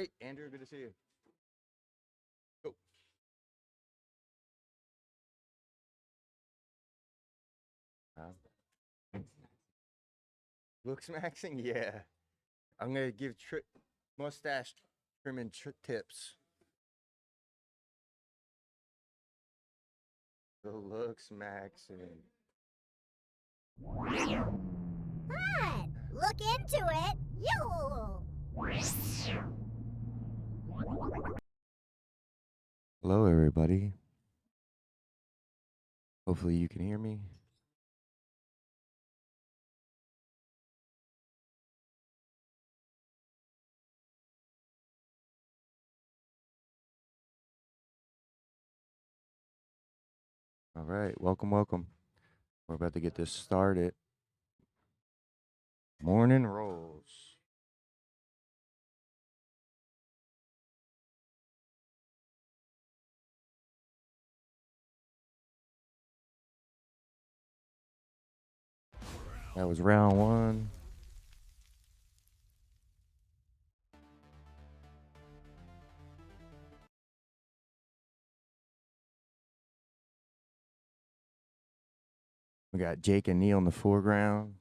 Hey, Andrew, good to see you. Go. Looks maxing? Yeah. I'm going to give mustache trimming tips. The looks maxing. Fun! Look into it. You. Hello, everybody. Hopefully you can hear me. All right. Welcome. We're about to get this started. Morning rolls. That was round one. We got Jake and Neil in the foreground.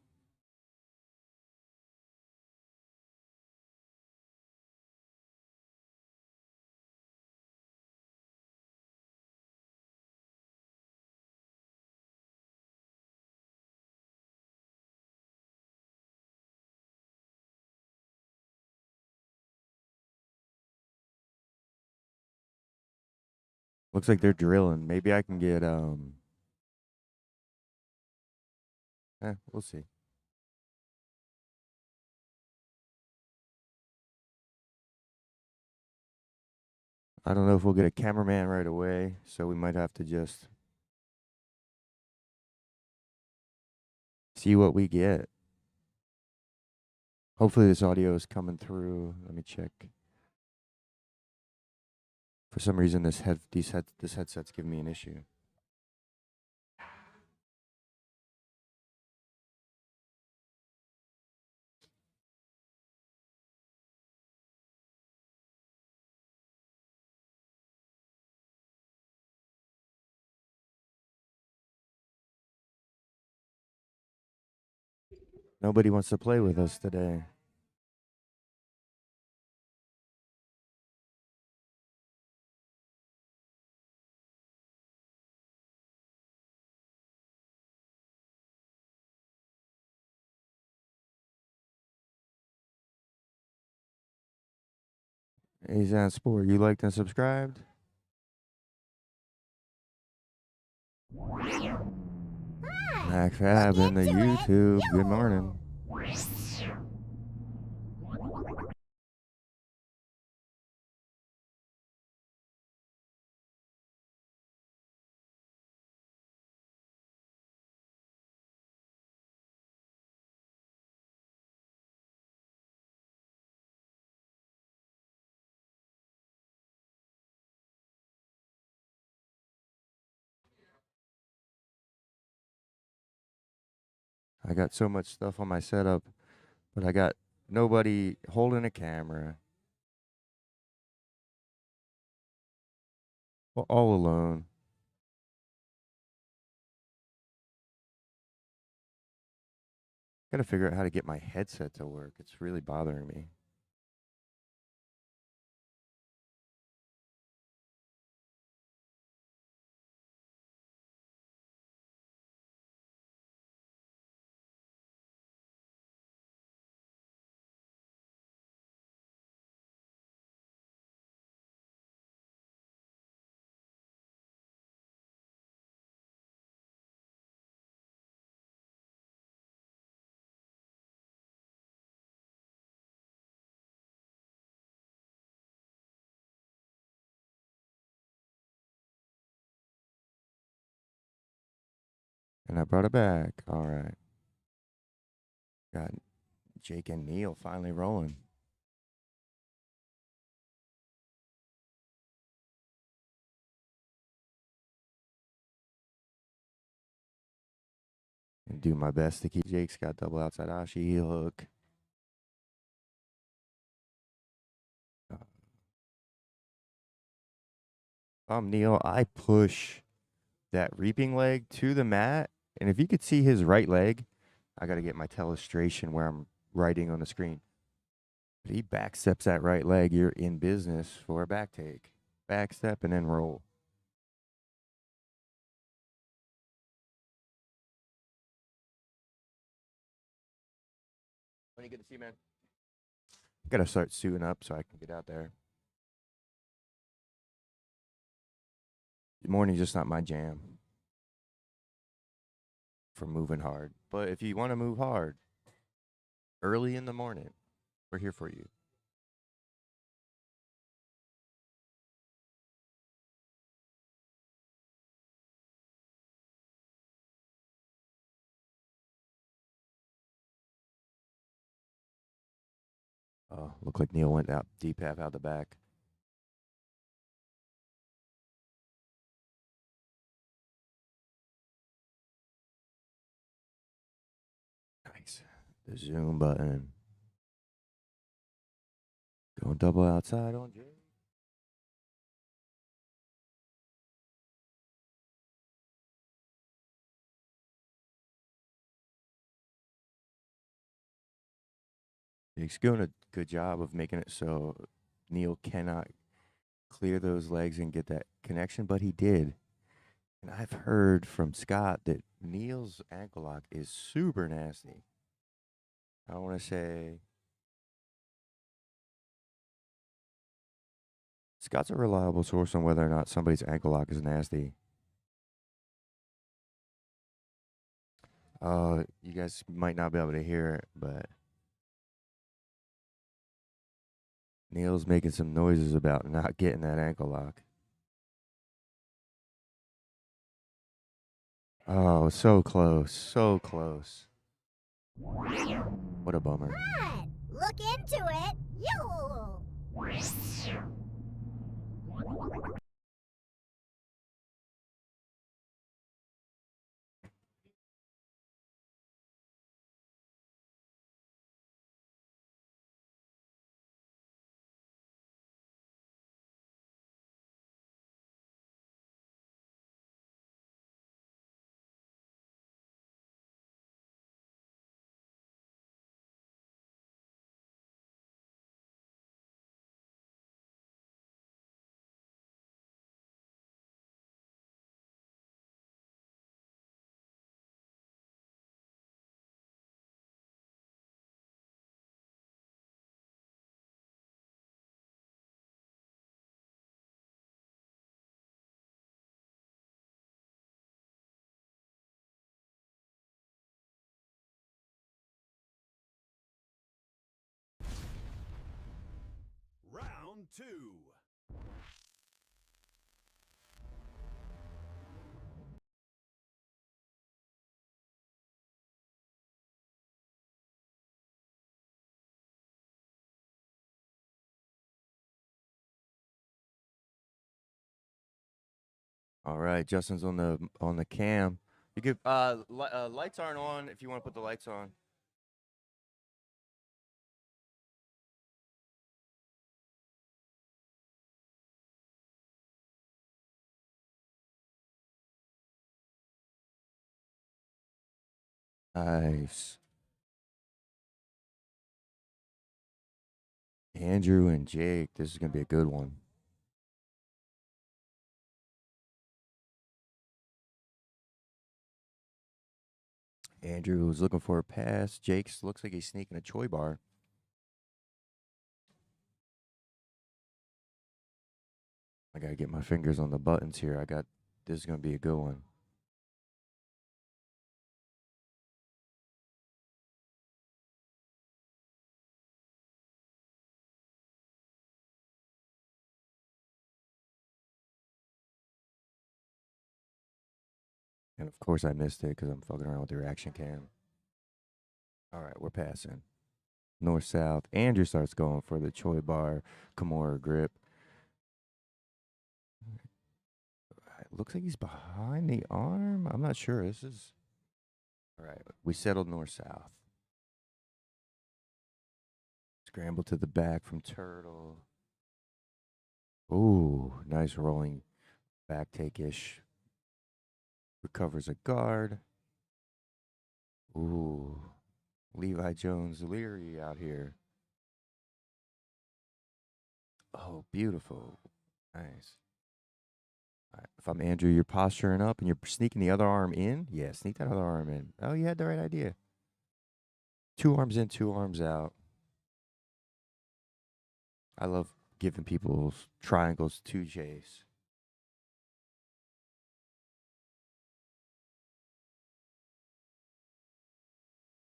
Looks like they're drilling. Maybe I can get we'll see. I don't know if we'll get a cameraman right away, so we might have to just see what we get. Hopefully this audio is coming through. Let me check. For some reason this headset's giving me an issue. Nobody wants to play with us today. Azan Sport, you liked and subscribed? Mac Fab in the YouTube. Good morning. I got so much stuff on my setup, but I got nobody holding a camera. All alone. Gotta figure out how to get my headset to work. It's really bothering me. And I brought it back. All right. Got Jake and Neil finally rolling. And do my best to keep Jake's got double outside Ashi heel hook. Neil, I push that reaping leg to the mat, and if you could see his right leg, I got to get my telestration where I'm writing on the screen. But he back steps that right leg. You're in business for a back take. Back step and then roll. When you get to see, man. Gotta start suiting up so I can get out there. The morning's just not my jam for moving hard. But if you want to move hard early in the morning, we're here for you. Oh, look like Neil went out deep half out the back. Nice. The zoom button. Going double outside on Jay. He's doing a good job of making it so Neil cannot clear those legs and get that connection, but he did. And I've heard from Scott that Neil's ankle lock is super nasty. I want to say Scott's a reliable source on whether or not somebody's ankle lock is nasty. You guys might not be able to hear it, but Neil's making some noises about not getting that ankle lock. Oh, so close, so close. What a bummer. What? Look into it. You. Round two. All right, Justin's on the cam. You could lights aren't on if you want to put the lights on. Nice. Andrew and Jake, this is gonna be a good one. Andrew was looking for a pass. Jake's looks like he's sneaking a Choi bar. I gotta get my fingers on the buttons here. This is gonna be a good one. And of course I missed it because I'm fucking around with the reaction cam. All right, we're passing. North south. Andrew starts going for the Choi bar Kimura grip. It looks like he's behind the arm. I'm not sure. This is all right. We settled north south. Scramble to the back from Turtle. Ooh, nice rolling Back take-ish. Recovers a guard. Ooh. Levi Jones Leary out here. Oh, beautiful. Nice. All right. If I'm Andrew, you're posturing up and you're sneaking the other arm in. Yeah, sneak that other arm in. Oh, you had the right idea. 2 arms in, 2 arms out. I love giving people triangles to chase.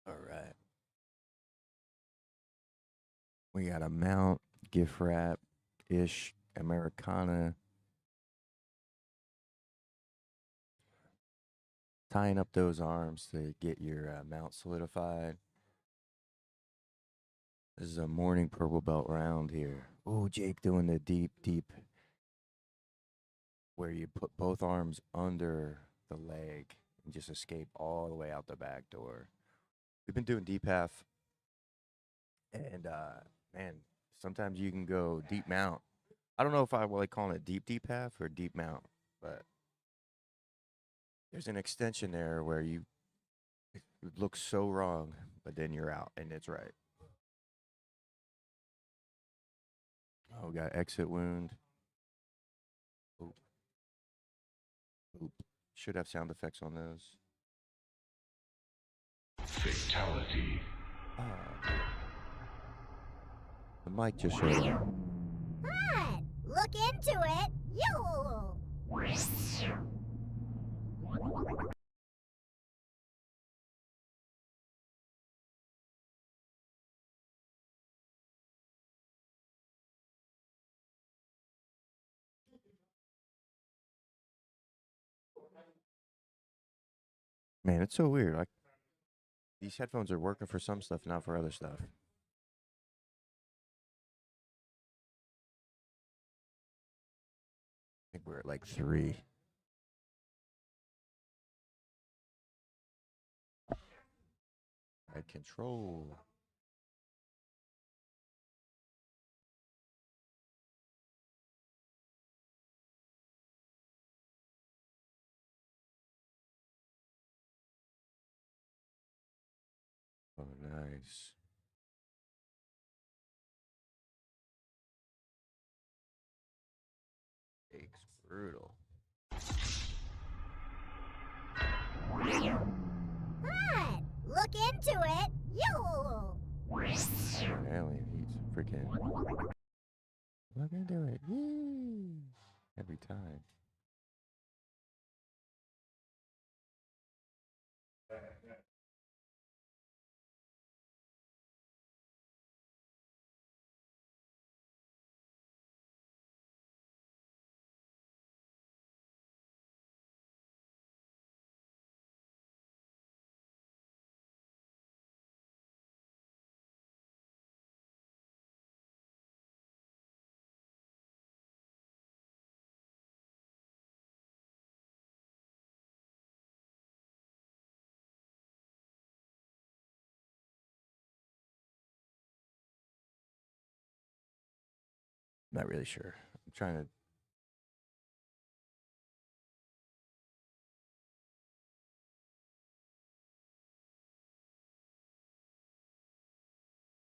All right. We got a mount, gift wrap, ish, Americana. Tying up those arms to get your mount solidified. This is a morning purple belt round here. Oh, Jake doing the deep, deep, where you put both arms under the leg and just escape all the way out the back door. We've been doing deep half, and man, sometimes you can go deep mount. I don't know if I like calling it deep half or deep mount, but there's an extension there where it looks so wrong, but then you're out and it's right. Oh, we got exit wound. Oop. Oop. Should have sound effects on those. Fatality. The mic just showed up. What? Look into it. You. Man, it's so weird. Like these headphones are working for some stuff, not for other stuff. I think we're at like 3. Head control. Oh, nice. Jake's brutal. What? Look into it. You. Alien, he's freaking. Look into it. Yee. Every time. Not really sure. I'm trying to.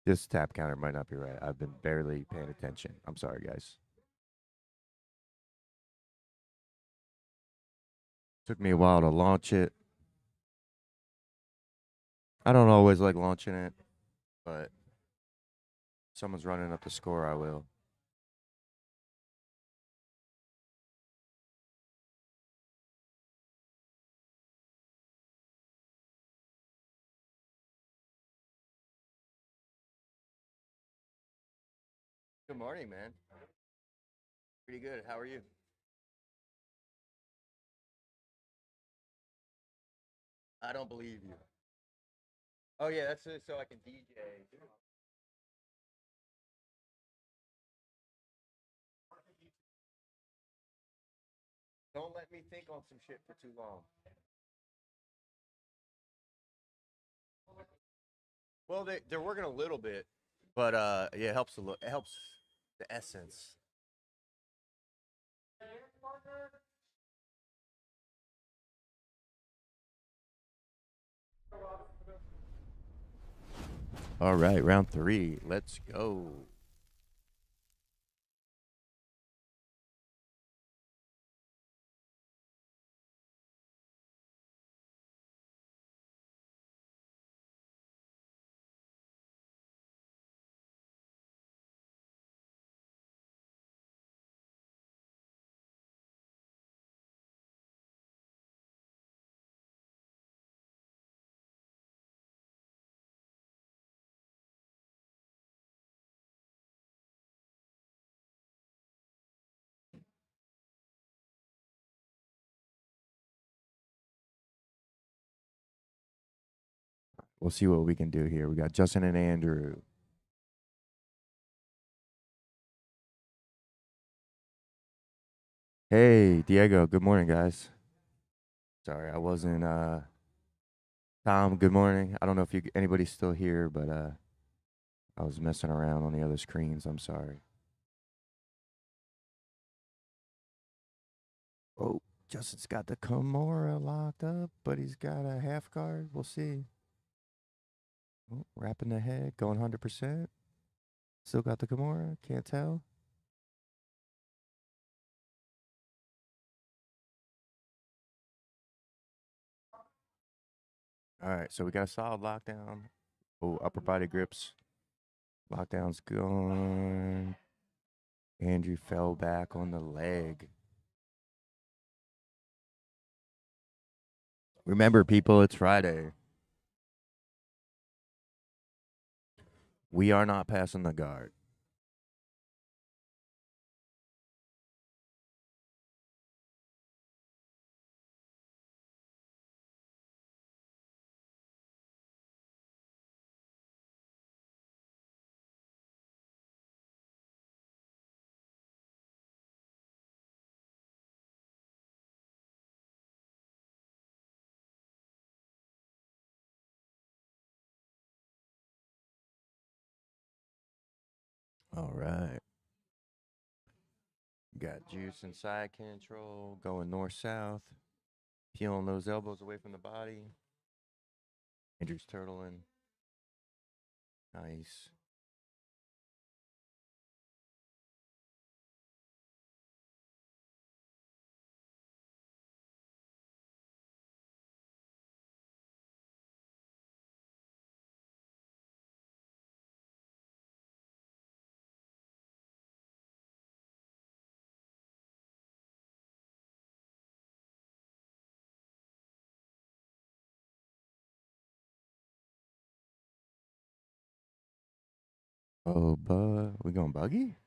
This tap counter might not be right. I've been barely paying attention. I'm sorry, guys. Took me a while to launch it. I don't always like launching it, but if someone's running up the score, I will. Good morning, man. Pretty good. How are you? I don't believe you. Oh yeah, that's it, so I can DJ. Don't let me think on some shit for too long. Well, they're working a little bit, but yeah, it helps a little. It helps the essence. All right, round 3. Let's go. We'll see what we can do here. We got Justin and Andrew. Hey, Diego. Good morning, guys. Sorry, I wasn't. Tom. Good morning. I don't know if anybody's still here, but I was messing around on the other screens. I'm sorry. Oh, Justin's got the Kimura locked up, but he's got a half guard. We'll see. Oh, wrapping the head, going 100%. Still got the Kimura. Can't tell. All right, so we got a solid lockdown. Oh, upper body grips. Lockdown's gone. Andrew fell back on the leg. Remember, people, it's Friday. We are not passing the guard. All right. Got juice and side control, going north south, peeling those elbows away from the body. Andrew's turtling. Nice. Oh, we going buggy?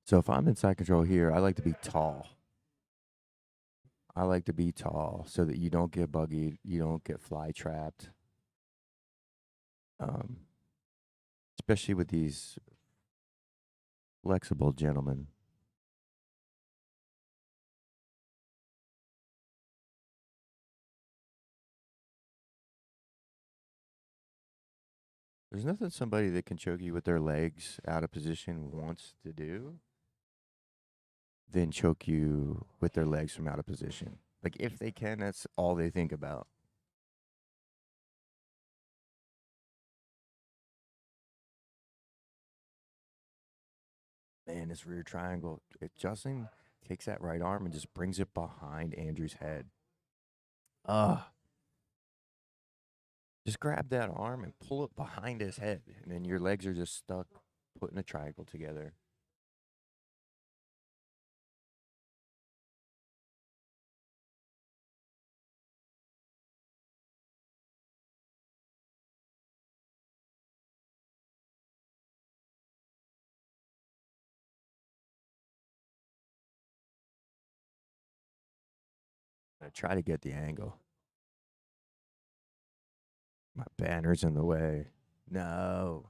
So if I'm in side control here, I like to be tall. I like to be tall so that you don't get buggied, you don't get fly trapped. Um, especially with these flexible gentlemen. There's nothing somebody that can choke you with their legs out of position wants to do than choke you with their legs from out of position. Like if they can, that's all they think about. Man, this rear triangle, Justin takes that right arm and just brings it behind Andrew's head. Ugh. Just grab that arm and pull it behind his head, and then your legs are just stuck putting a triangle together. I try to get the angle. My banner's in the way. No.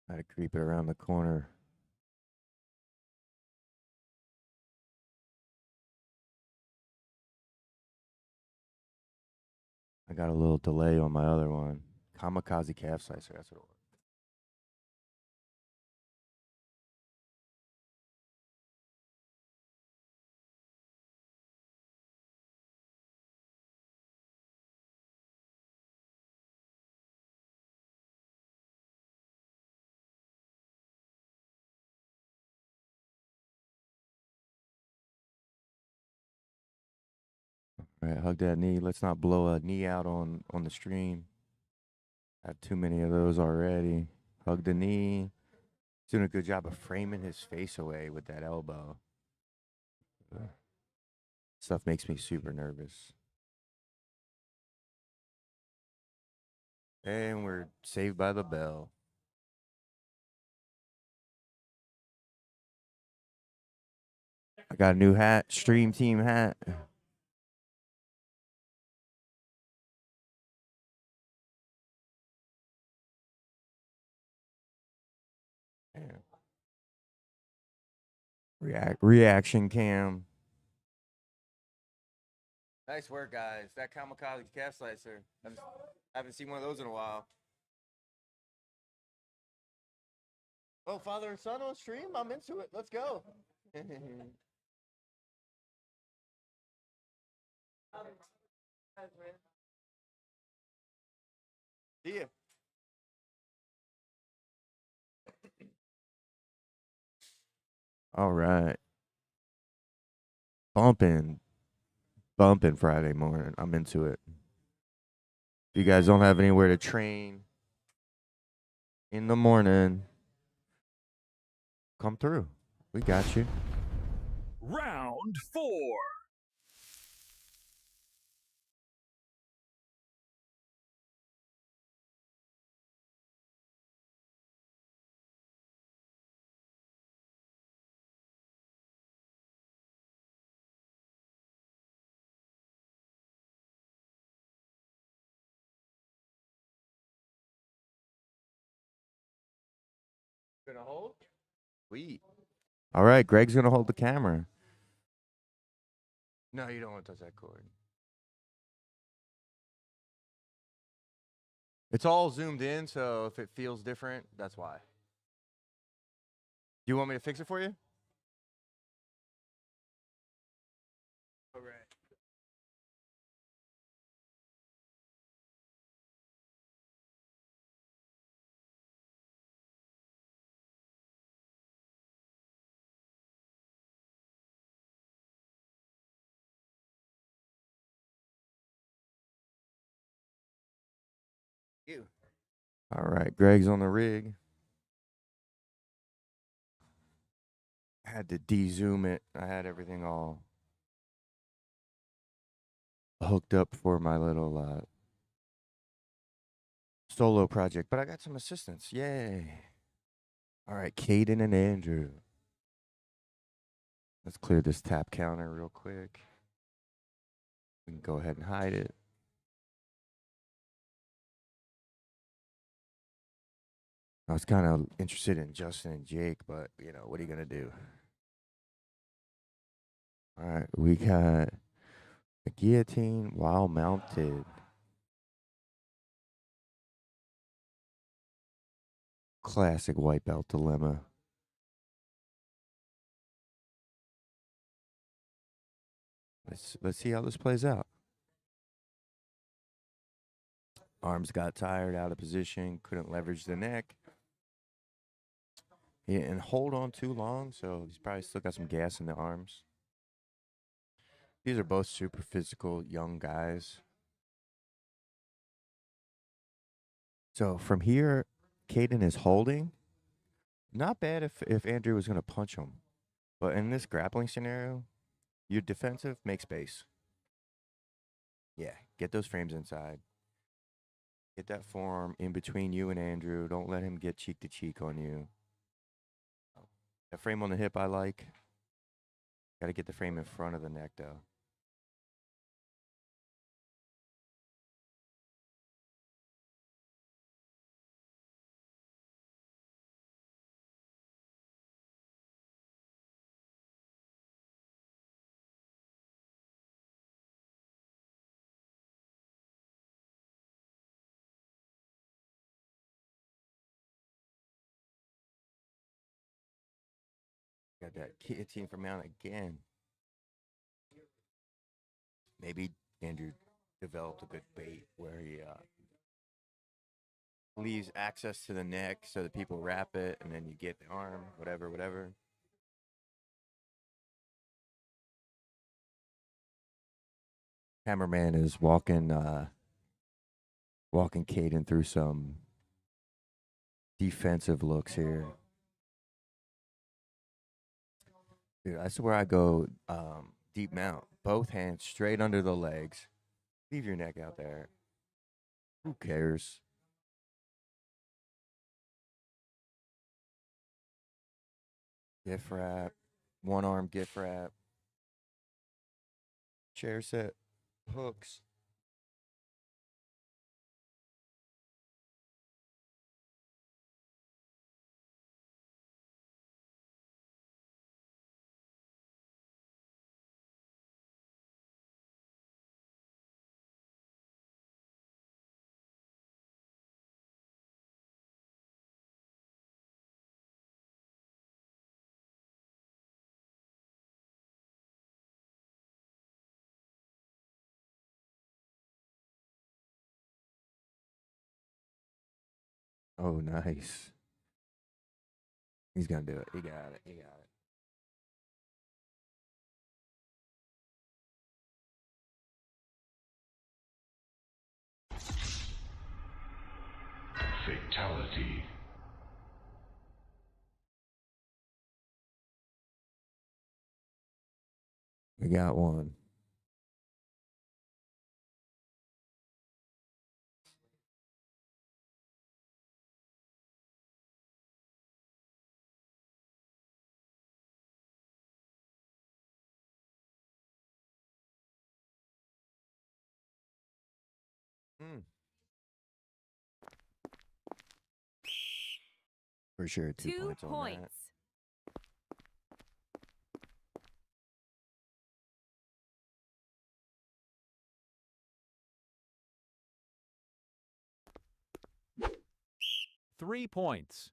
I had to creep it around the corner. I got a little delay on my other one. Kamikaze calf slicer. That's what it was. All right, hug that knee. Let's not blow a knee out on the stream. I have too many of those already. Hug the knee. Doing a good job of framing his face away with that elbow. Ugh. Stuff makes me super nervous. And we're saved by the bell. I got a new hat, stream team hat. Yeah. Reaction cam. Nice work, guys. That kamikaze calf slicer. I haven't seen one of those in a while. Oh, father and son on stream? I'm into it. Let's go. See ya. All right. Bumping. Bumping Friday morning. I'm into it. If you guys don't have anywhere to train in the morning, come through. We got you. Round 4. Gonna hold? Sweet. All right, Greg's gonna hold the camera. No, you don't want to touch that cord. It's all zoomed in, so if it feels different, that's why. Do you want me to fix it for you? All right. You. All right, Greg's on the rig. I had to de-zoom it. I had everything all hooked up for my little solo project, but I got some assistance. Yay. All right, Caden and Andrew. Let's clear this tap counter real quick. We can go ahead and hide it. I was kind of interested in Justin and Jake, but, you know, what are you going to do? All right, we got a guillotine while mounted. Classic white belt dilemma. Let's see how this plays out. Arms got tired, out of position, couldn't leverage the neck. He didn't hold on too long, so he's probably still got some gas in the arms. These are both super physical young guys. So from here, Caden is holding. Not bad if Andrew was going to punch him. But in this grappling scenario, you're defensive, make space. Yeah, get those frames inside. Get that forearm in between you and Andrew. Don't let him get cheek to cheek on you. That frame on the hip I like. Got to get the frame in front of the neck, though. Got that guillotine for mount again. Maybe Andrew developed a good bait where he leaves access to the neck so that people wrap it and then you get the arm, whatever. Cameraman is walking Caden through some defensive looks here. Dude, I swear I go deep mount, both hands straight under the legs. Leave your neck out there. Who cares? Gift wrap, one arm gift wrap, chair set, hooks. Oh, nice. He's gonna do it. He got it. He got it. Fatality. We got one. For sure, 2 2 points on that. points. Three points.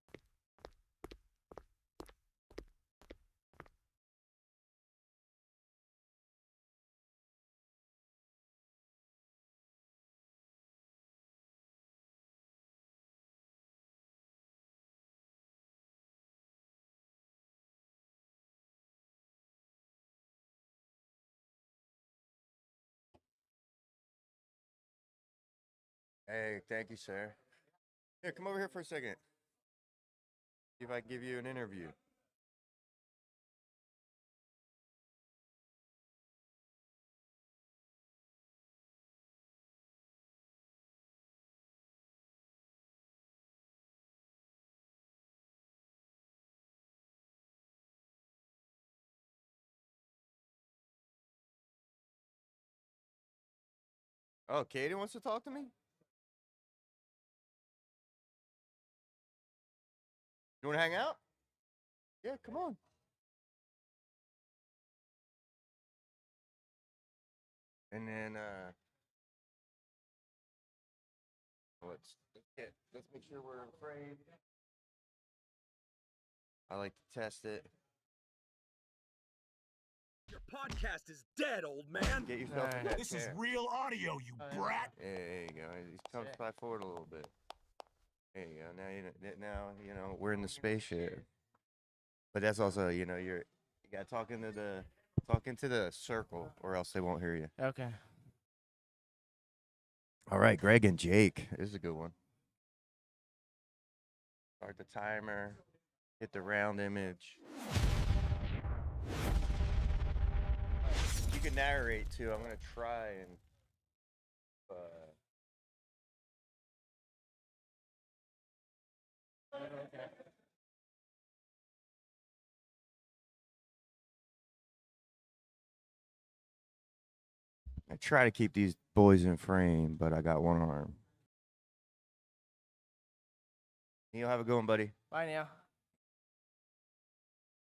Hey, thank you, sir. Here, come over here for a second. See if I can give you an interview. Oh, Katie wants to talk to me? You want to hang out? Yeah, come on. And then let's make sure we're afraid. I like to test it. Your podcast is dead, old man. Get yourself in that This is chair. real audio, you brat. There you go. Come slide forward a little bit. There you go. Now you know we're in the spaceship. But that's also you got to talk into the circle, or else they won't hear you. Okay. All right, Greg and Jake. This is a good one. Start the timer. Hit the round image. You can narrate too. I'm gonna try and. I try to keep these boys in frame, but I got one arm. Neil, have a good one, buddy. Bye now.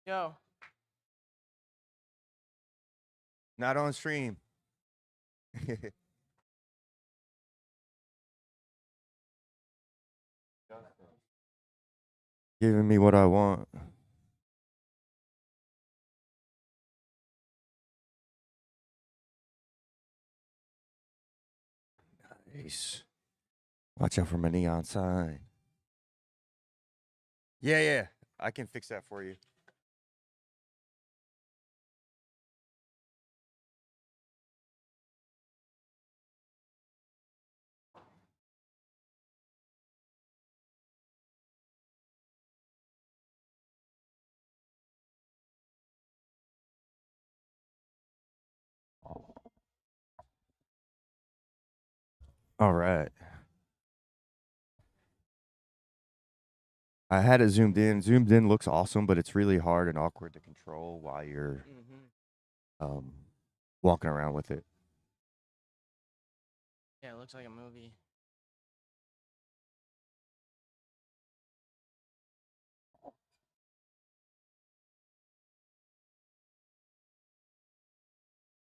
Yo. Not on stream. Giving me what I want. Ace. Watch out for my neon sign. Yeah. I can fix that for you. All right. I had it zoomed in. Zoomed in looks awesome, but it's really hard and awkward to control while you're walking around with it. Yeah, it looks like a movie.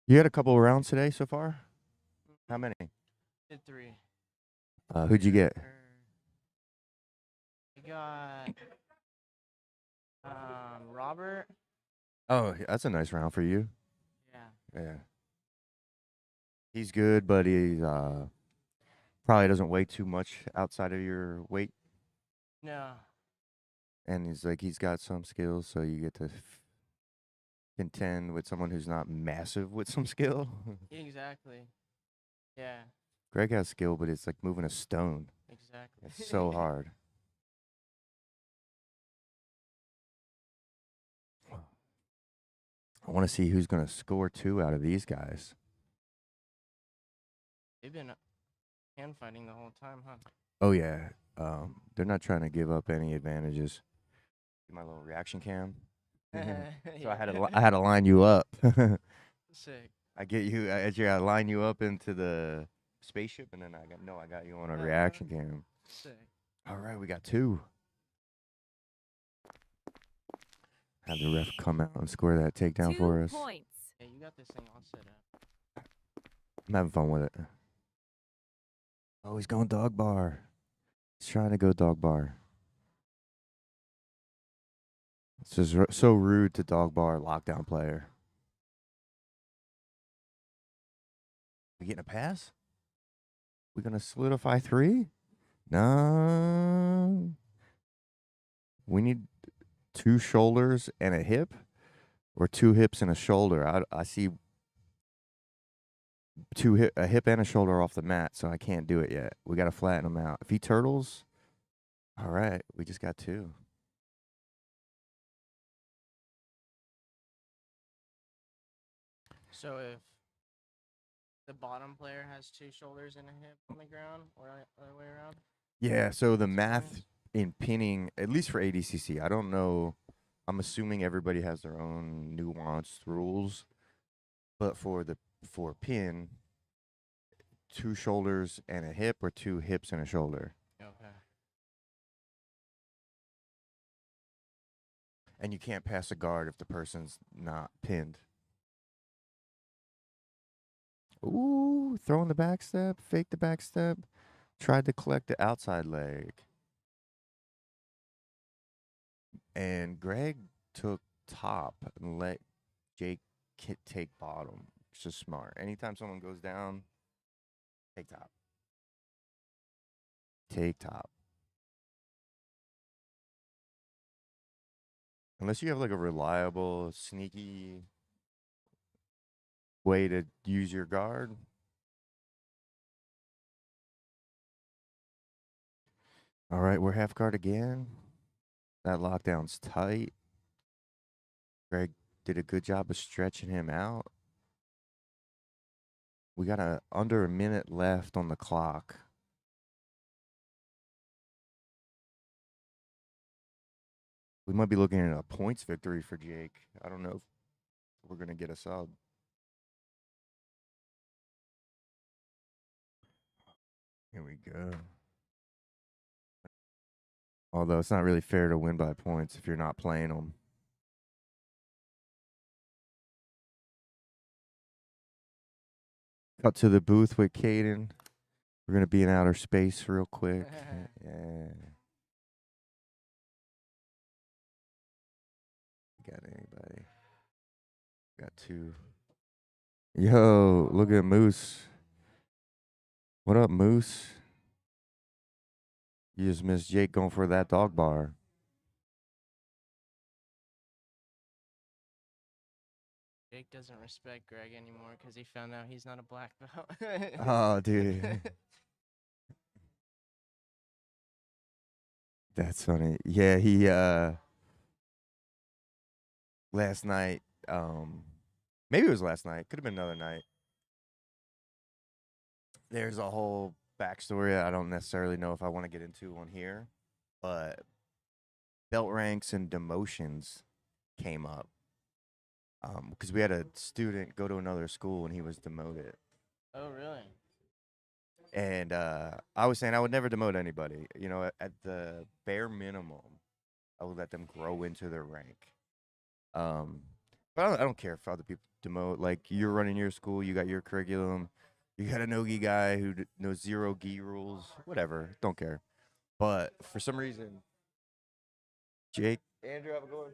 You had a couple of rounds today so far? How many? Did 3. Who'd you get? I got Robert. Oh, that's a nice round for you. Yeah. Yeah. He's good, but he probably doesn't weigh too much outside of your weight. No. And he's got some skills, so you get to contend with someone who's not massive with some skill. Exactly. Yeah. Greg has skill, but it's like moving a stone. Exactly. It's so hard. I want to see who's going to score 2 out of these guys. They've been hand fighting the whole time, huh? Oh, yeah. They're not trying to give up any advantages. My little reaction cam. So I had to line you up. Sick. I gotta line you up into the spaceship, and then I got you on a reaction cam. Sick. All right, we got 2. Have the ref come out and score that takedown 2 for us. points. Hey, you got this thing all set up. I'm having fun with it. Oh, he's going dog bar. He's trying to go dog bar. This is so rude to dog bar lockdown player. We getting a pass? We gonna solidify 3? No. We need 2 shoulders and a hip, or 2 hips and a shoulder. I see a hip and a shoulder off the mat, so I can't do it yet. We gotta flatten him out. If he turtles, all right, we just got 2. So if the bottom player has 2 shoulders and a hip on the ground, or other way around? Yeah, so the That's math points? in pinning, at least for ADCC, I don't know. I'm assuming everybody has their own nuanced rules, but for pin, 2 shoulders and a hip, or 2 hips and a shoulder. Okay. And you can't pass a guard if the person's not pinned. Ooh, throwing the back step, fake the back step, tried to collect the outside leg. And Greg took top and let Jake take bottom. It's just smart. Anytime someone goes down, take top. Take top. Unless you have like a reliable, sneaky way to use your guard. All right, we're half guard again. That lockdown's tight. Greg did a good job of stretching him out. We got under a minute left on the clock. We might be looking at a points victory for Jake. I don't know if we're going to get a sub. Here we go. Although it's not really fair to win by points if you're not playing them. Cut to the booth with Caden. We're going to be in outer space real quick. Yeah. Got anybody? Got 2. Yo, look at Moose. What up, Moose? You just missed Jake going for that dog bar. Jake doesn't respect Greg anymore because he found out he's not a black belt. Oh, dude. That's funny. Yeah, he last night, maybe it was last night, could have been another night. There's a whole backstory I don't necessarily know if I want to get into on here, but belt ranks and demotions came up. Because we had a student go to another school and he was demoted. Oh, really? And I was saying I would never demote anybody. You know, at the bare minimum, I would let them grow into their rank. But I don't care if other people demote. Like, you're running your school, you got your curriculum, you got a Nogi guy who knows zero gi rules, whatever. Don't care. But for some reason, Jake, Andrew, have a good one.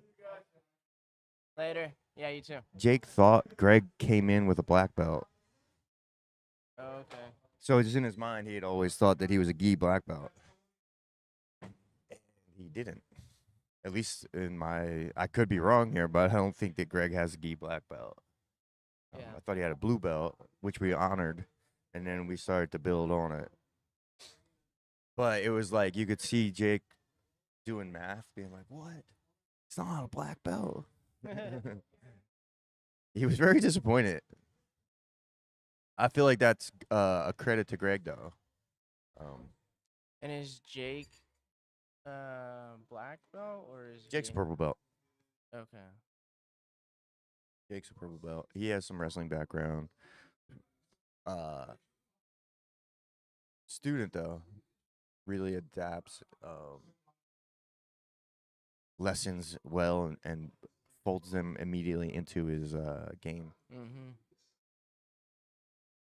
Later. Yeah, you too. Jake thought Greg came in with a black belt. Oh, okay. So just in his mind, he had always thought that he was a gi black belt. He didn't. At least in my, I could be wrong here, but I don't think that Greg has a gi black belt. Yeah. I thought he had a blue belt, which we honored, and then we started to build on it. But it was like you could see Jake doing math, being like, "What? It's not a black belt." He was very disappointed. I feel like that's a credit to Greg, though. And is Jake black belt or is Jake's a he... purple belt. Okay. Jake's a purple belt. He has some wrestling background. Student though, really adapts lessons well and folds them immediately into his game. Mm-hmm.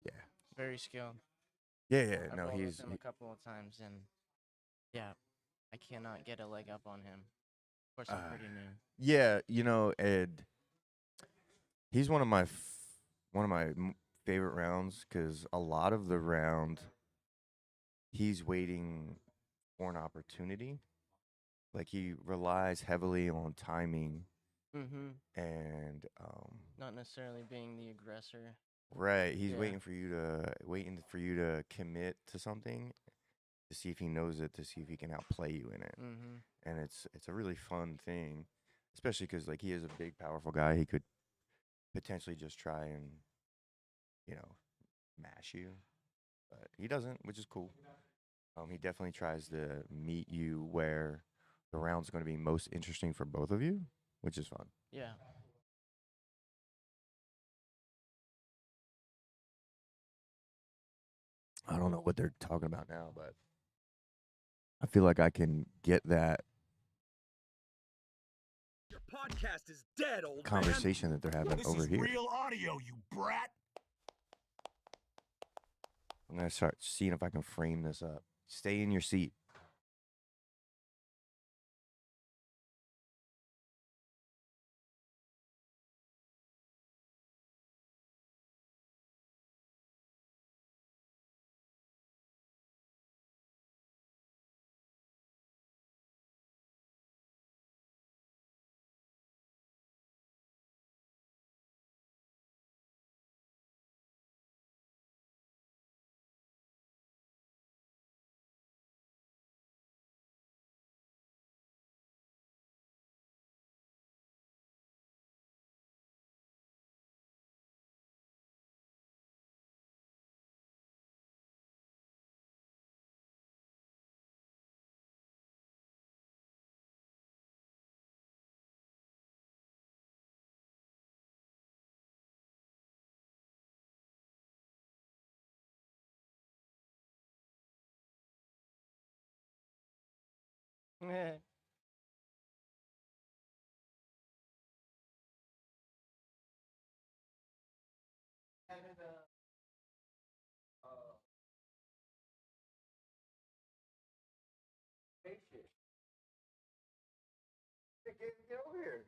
Yeah. Very skilled. Yeah. I've No, rolled he's with him a couple of times, and yeah, I cannot get a leg up on him. Of course, I'm pretty new. yeah. You know, Ed. He's one of my favorite rounds because a lot of the round he's waiting for an opportunity. Like he relies heavily on timing Mm-hmm. and Not necessarily being the aggressor. right. He's Yeah. waiting for you to commit to something to see if he knows it, to see if he can outplay you in it. Mm-hmm. And it's a really fun thing, especially because like he is a big, powerful guy. He could potentially just try and mash you, but he doesn't, which is cool. He definitely tries to meet you where the round's going to be most interesting for both of you, which is fun. Yeah. I don't know what they're talking about now, but I feel like I can get that Your podcast is dead, old conversation that they're having This over is here. real audio, you brat. I'm going to start seeing if I can frame this up. Stay in your seat. Get over here.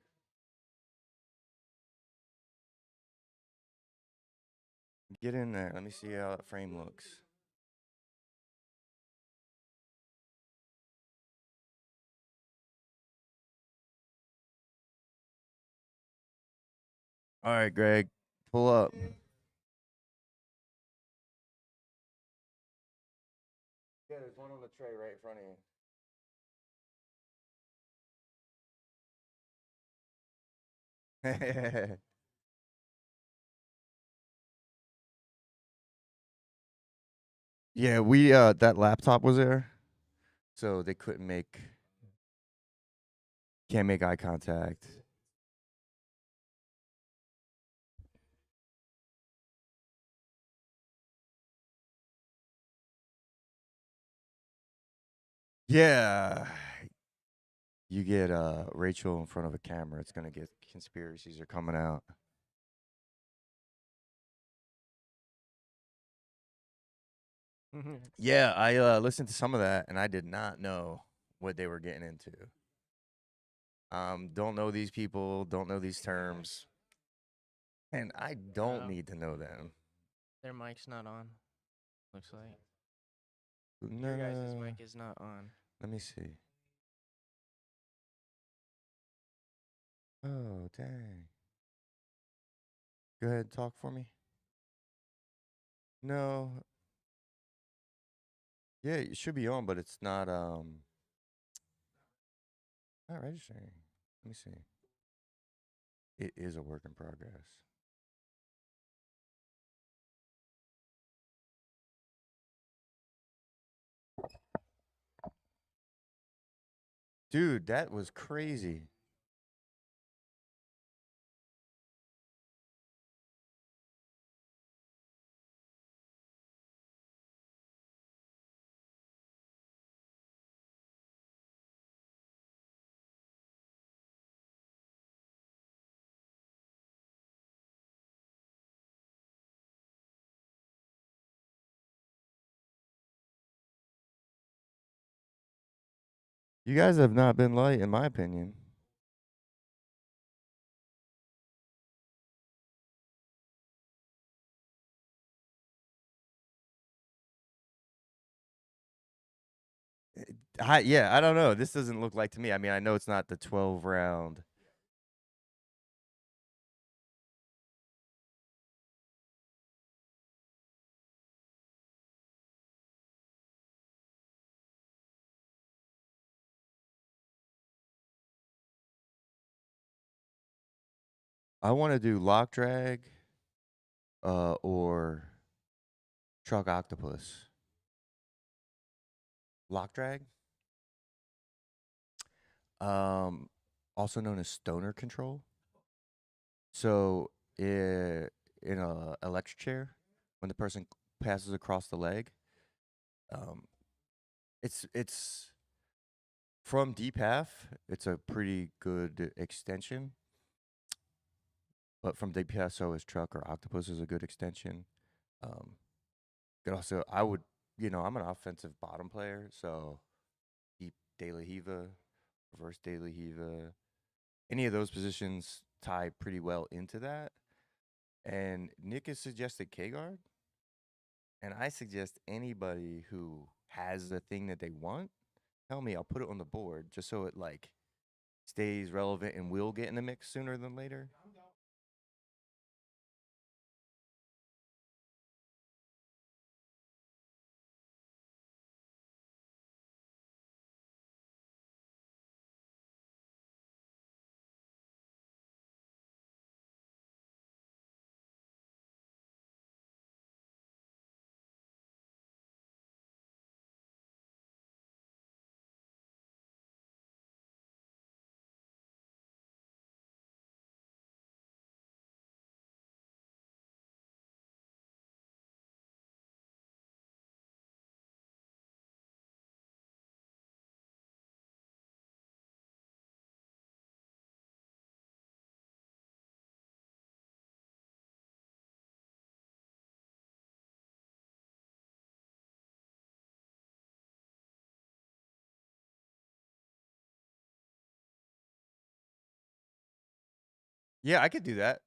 Get in there. Let me see how that frame looks. All right, Greg, pull up. Yeah, there's one on the tray right in front of you. Yeah, we that laptop was there, so they can't make eye contact. Yeah, you get Rachel in front of a camera, it's gonna get conspiracies are coming out. Yeah, I listened to some of that and I did not know what they were getting into. Don't know these people, don't know these terms, and I don't Bro. need to know them. Their mic's not on. Looks like No, your guys' no, mic is not on. let me see. Oh, dang. Go ahead, talk for me. No, yeah, it should be on, but it's not registering. Let me see. It is a work in progress. Dude, that was crazy. You guys have not been light, in my opinion. Yeah, I don't know. This doesn't look like to me. I mean, I know it's not the 12 round. I want to do lock drag or truck octopus. Lock drag, um, also known as stoner control. So, in a electric chair, when the person passes across the leg, um, it's from deep half. It's a pretty good extension, but from deep half, so is truck or octopus is a good extension. Um, could also, I would, I'm an offensive bottom player, so deep De La Hiva, reverse De La Hiva, any of those positions tie pretty well into that. And Nick has suggested K guard, and I suggest anybody who has the thing that they want, tell me, I'll put it on the board just so it like stays relevant and will get in the mix sooner than later. Yeah, I could do that.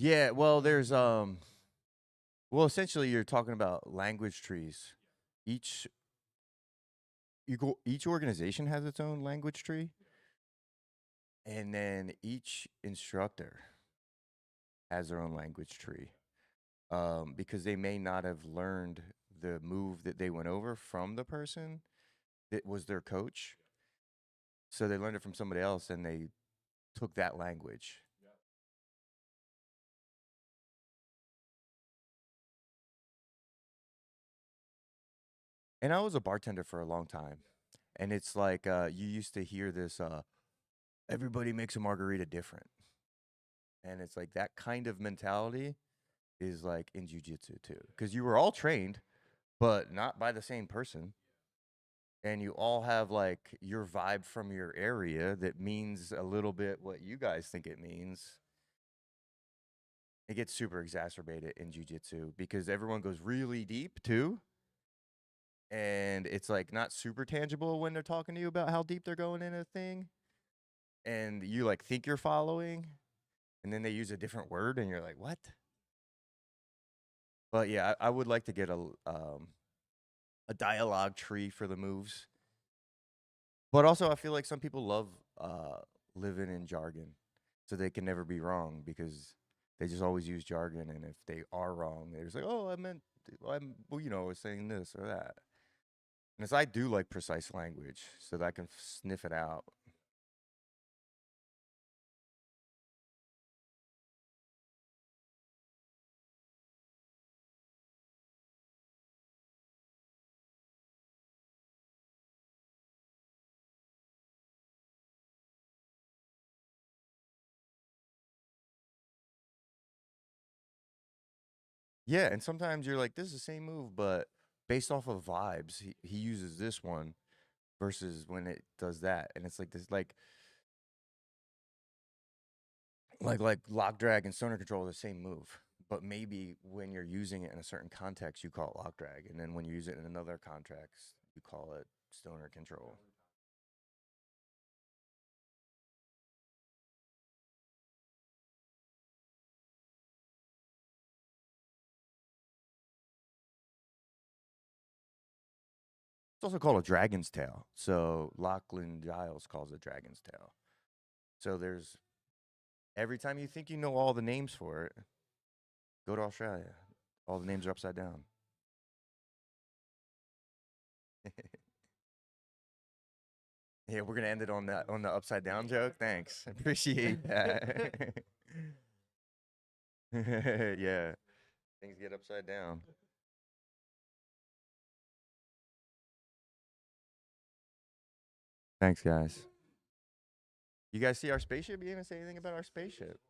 Yeah, well, there's well, essentially you're talking about language trees. Each each organization has its own language tree, and then each instructor has their own language tree. Because they may not have learned the move that they went over from the person that was their coach. So they learned it from somebody else and they took that language. And I was a bartender for a long time. And it's like you used to hear this everybody makes a margarita different. And it's like that kind of mentality is like in jujitsu too. Because you were all trained, but not by the same person. And you all have like your vibe from your area that means a little bit what you guys think it means. It gets super exacerbated in jujitsu because everyone goes really deep too. And it's like not super tangible when they're talking to you about how deep they're going in a thing. And you like think you're following, and then they use a different word, and you're like, what? But yeah, I would like to get a dialogue tree for the moves. But also, I feel like some people love living in jargon, so they can never be wrong because they just always use jargon. And if they are wrong, they're just like, "Oh, I meant, well, I was saying this or that." And it's I do like precise language, so that I can sniff it out. Yeah, and sometimes you're like, "This is the same move, but based off of vibes, he uses this one versus when it does that." And it's like this, like lock drag and stoner control are the same move, but maybe when you're using it in a certain context, you call it lock drag, and then when you use it in another context, you call it stoner control. It's also called a dragon's tail. So Lachlan Giles calls it dragon's tail. So there's every time you think you know all the names for it, go to Australia. All the names are upside down. Yeah, we're gonna end it on the upside down joke. Thanks, appreciate that. Yeah, things get upside down. Thanks, guys. You guys see our spaceship? You didn't say anything about our spaceship.